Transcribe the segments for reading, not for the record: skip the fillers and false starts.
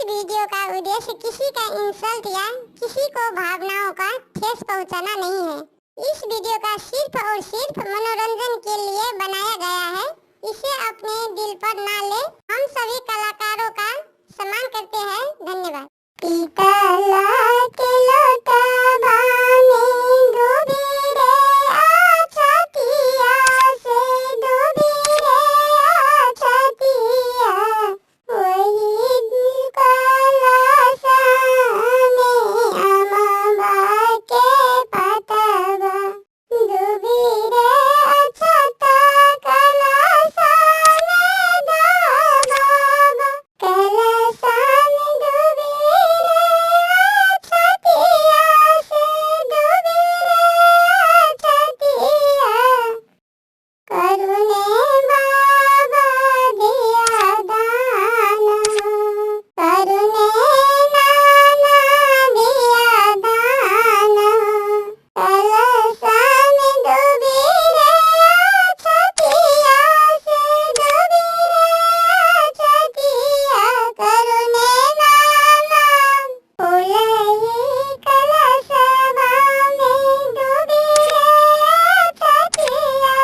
Video का उद्देश्य किसी का इंसल्ट या किसी को भावनाओं का ठेस पहुंचाना नहीं है। इस वीडियो का सिर्फ और सिर्फ मनोरंजन के लिए बनाया गया है। इसे अपने दिल पर ना ले। हम सभी कलाकारों का सम्मान करते हैं। धन्यवाद। पीतला के लोटा बाने डूबी रे आछतिया से डूबी रे आछतिया वही कलशाने अमवा के पतवा डूबी रे आछता कलशाने दाबाबा कलशाने डूबी रे आछतिया से डूबी रे आछतिया करुणे बाबा दिया दाना करुणे नाना दिया दाना कलशान डूबी रे आछतिया से डूबी रे आछतिया करुणे नाना फूलई कलशवा में डूबी रे आछतिया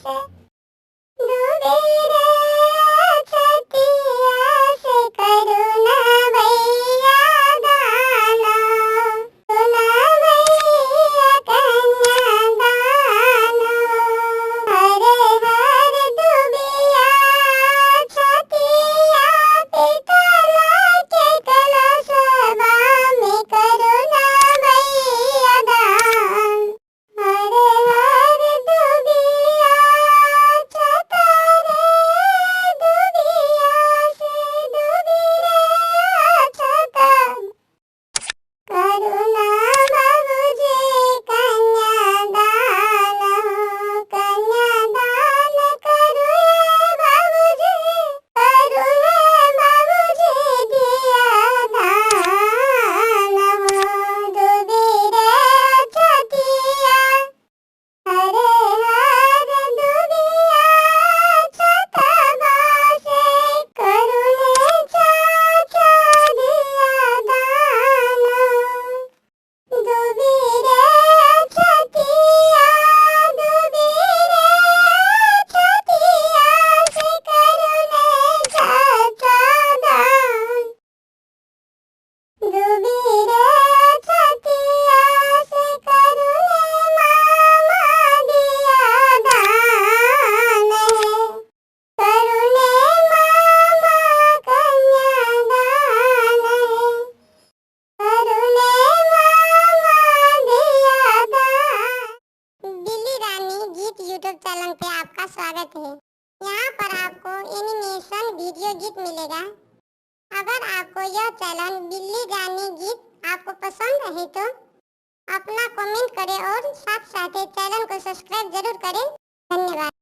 से डूबी रे आछतिया से करुणा भैया दाना करुणा भैया कन्या दाना हरे हरे डूबिया आछतिया पीतला के कलशवा में करुणा भैया दान हरे हरे डूबिया आछता रे डूबिया से डूबी रे आछता करुणा बाबूजी कन्यादान कन्यादान करू बाबूजी करुणे बाबूजी दिया दान डूबी रे आछतिया हरे हरे डूबिया आछतवा से करुणे चाचा दिया दाना डूबी रे आछतिया डूबी रे आछतिया से करुणे चाचा दान डूबी रे आछतिया से करुणे मामा दिया दान करुणे मामा कन्यादान करुणे मामा दिया दान। बिल्ली रानी गीत यूट्यूब चैनल पे आपका स्वागत है। यहाँ पर आपको एनिमेशन वीडियो गीत मिलेगा। अगर आपको यह चैनल बिल्ली रानी गीत आपको पसंद है तो अपना कमेंट करें और साथ साथ चैनल को सब्सक्राइब जरूर करें। धन्यवाद।